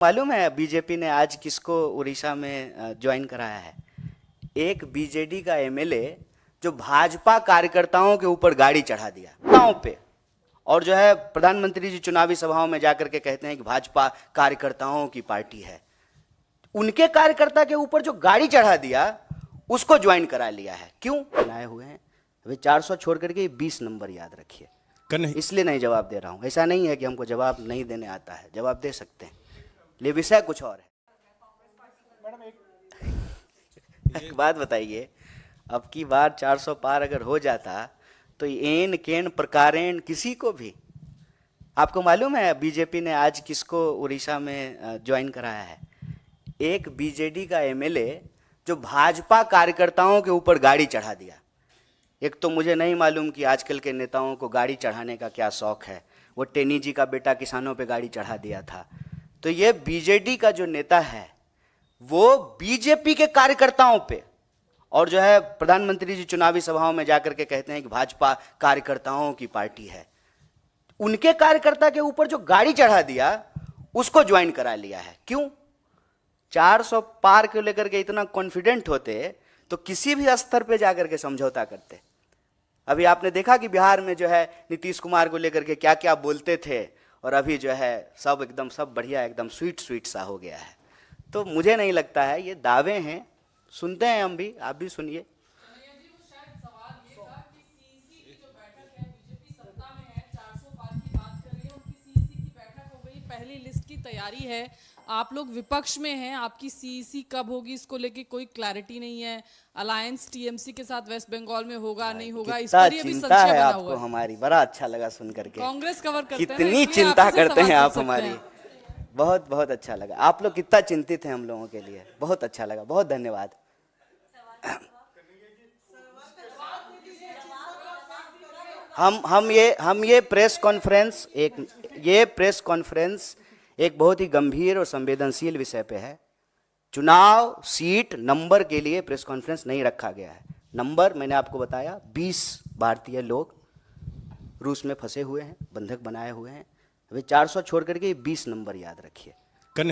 मालूम है बीजेपी ने आज किसको उड़ीसा में ज्वाइन कराया है? एक बीजेडी का एमएलए जो भाजपा कार्यकर्ताओं के ऊपर गाड़ी चढ़ा दिया गांव पे, और जो है प्रधानमंत्री जी चुनावी सभाओं में जाकर के कहते हैं कि भाजपा कार्यकर्ताओं की पार्टी है। उनके कार्यकर्ता के ऊपर जो गाड़ी चढ़ा दिया उसको ज्वाइन करा लिया है। क्यों बनाए हुए हैं? अभी 400 छोड़ करके 20 नंबर याद रखिए। इसलिए नहीं जवाब दे रहा हूं। ऐसा नहीं है कि हमको जवाब नहीं देने आता है, जवाब दे सकते हैं, ले विषय कुछ और है। एक बात बताइए, अब की बार 400 पार अगर हो जाता तो एन केन प्रकारेण किसी को भी, आपको मालूम है बीजेपी ने आज किसको उड़ीसा में ज्वाइन कराया है? एक बीजेडी का एमएलए जो भाजपा कार्यकर्ताओं के ऊपर गाड़ी चढ़ा दिया। एक तो मुझे नहीं मालूम कि आजकल के नेताओं को गाड़ी चढ़ाने का क्या शौक है। वो टेनी जी का बेटा किसानों पे गाड़ी चढ़ा दिया था। तो ये बीजेडी का जो नेता है वो बीजेपी के कार्यकर्ताओं पे, और जो है प्रधानमंत्री जी चुनावी सभाओं में जाकर के कहते हैं कि भाजपा कार्यकर्ताओं की पार्टी है। उनके कार्यकर्ता के ऊपर जो गाड़ी चढ़ा दिया उसको ज्वाइन करा लिया है। क्यों? 400 पार को लेकर के इतना कॉन्फिडेंट होते तो किसी भी स्तर पे जाकर के समझौता करते। अभी आपने देखा कि बिहार में जो है नीतीश कुमार को लेकर के क्या क्या बोलते थे, और अभी जो है सब एकदम सब बढ़िया, एकदम स्वीट स्वीट सा हो गया है। तो मुझे नहीं लगता है, ये दावे हैं, सुनते हैं हम भी, आप भी सुनिए। पहली लिस्ट की तैयारी है, आप लोग विपक्ष में हैं, आपकी सीईसी कब होगी इसको लेके कोई क्लैरिटी नहीं है। अलायंस टीएमसी के साथ वेस्ट बंगाल में होगा नहीं होगा, इस पर ये भी संशय है बना आपको हुआ है। हमारी बड़ा अच्छा लगा सुन करके। कांग्रेस कवर करते हैं, कितनी चिंता करते हैं आप हमारी, बहुत बहुत अच्छा लगा। आप लोग कितना चिंतित हैं हम लोगों के लिए, बहुत अच्छा लगा, बहुत धन्यवाद। हम ये प्रेस कॉन्फ्रेंस एक बहुत ही गंभीर और संवेदनशील विषय पे है। चुनाव सीट नंबर के लिए प्रेस कॉन्फ्रेंस नहीं रखा गया है। नंबर मैंने आपको बताया, 20 भारतीय लोग रूस में फंसे हुए हैं, बंधक बनाए हुए हैं। अभी 400 छोड़ करके 20 नंबर याद रखिए।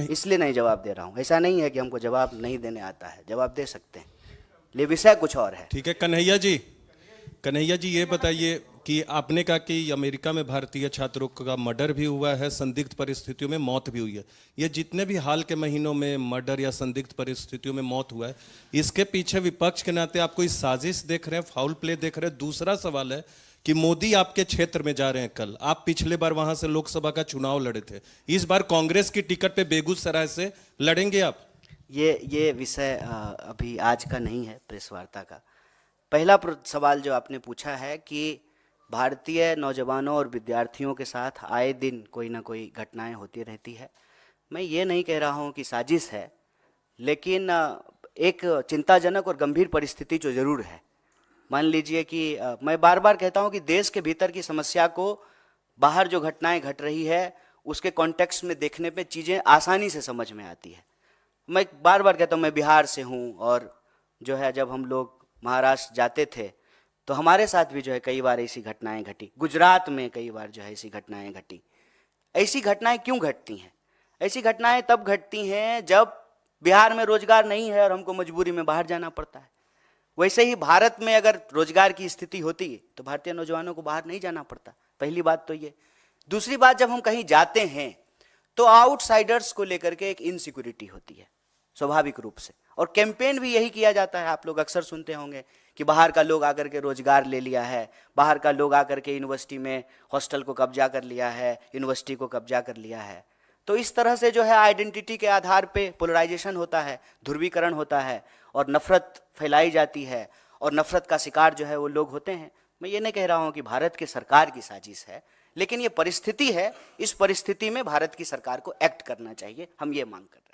इसलिए नहीं जवाब दे रहा हूं। ऐसा नहीं है कि हमको जवाब नहीं देने आता है, जवाब दे सकते हैं, ले विषय कुछ और है। ठीक है कन्हैया जी ये बताइए कि आपने कहा कि अमेरिका में भारतीय छात्रों का मर्डर भी हुआ है, संदिग्ध परिस्थितियों में मौत भी हुई है। ये जितने भी हाल के महीनों में मर्डर या संदिग्ध परिस्थितियों में मौत हुआ है, इसके पीछे विपक्ष के नाते आप कोई साजिश देख रहे हैं, फाउल प्ले देख रहे हैं? दूसरा सवाल है कि मोदी आपके क्षेत्र में जा रहे हैं कल, आप पिछले बार वहां से लोकसभा का चुनाव लड़े थे, इस बार कांग्रेस की टिकट पे बेगूसराय से लड़ेंगे आप? ये विषय अभी आज का नहीं है प्रेस वार्ता का। पहला सवाल जो आपने पूछा है कि भारतीय नौजवानों और विद्यार्थियों के साथ आए दिन कोई ना कोई घटनाएं होती रहती है। मैं ये नहीं कह रहा हूं कि साजिश है, लेकिन एक चिंताजनक और गंभीर परिस्थिति जो ज़रूर है। मान लीजिए कि मैं बार बार कहता हूं कि देश के भीतर की समस्या को बाहर जो घटनाएं घट रही है उसके कॉन्टेक्स्ट में देखने पे चीज़ें आसानी से समझ में आती है। मैं बार बार कहता हूं, मैं बिहार से हूं, और जो है जब हम लोग महाराष्ट्र जाते थे तो हमारे साथ भी जो है कई बार ऐसी घटनाएं घटी। गुजरात में कई बार जो है ऐसी घटनाएं घटी। ऐसी घटनाएं क्यों घटती हैं? ऐसी घटनाएं तब घटती हैं जब बिहार में रोजगार नहीं है और हमको मजबूरी में बाहर जाना पड़ता है। वैसे ही भारत में अगर रोजगार की स्थिति होती तो भारतीय नौजवानों को बाहर नहीं जाना पड़ता। पहली बात तो ये। दूसरी बात, जब हम कहीं जाते हैं तो आउटसाइडर्स को लेकर के एक इनसिक्योरिटी होती है स्वाभाविक रूप से, और कैंपेन भी यही किया जाता है। आप लोग अक्सर सुनते होंगे कि बाहर का लोग आकर के रोजगार ले लिया है, बाहर का लोग आकर के यूनिवर्सिटी में हॉस्टल को कब्जा कर लिया है, यूनिवर्सिटी को कब्जा कर लिया है। तो इस तरह से जो है आइडेंटिटी के आधार पे पोलराइजेशन होता है, ध्रुवीकरण होता है, और नफरत फैलाई जाती है, और नफरत का शिकार जो है वो लोग होते हैं। मैं ये नहीं कह रहा हूँ कि भारत की सरकार की साजिश है, लेकिन ये परिस्थिति है। इस परिस्थिति में भारत की सरकार को एक्ट करना चाहिए, हम ये मांग कर रहे हैं।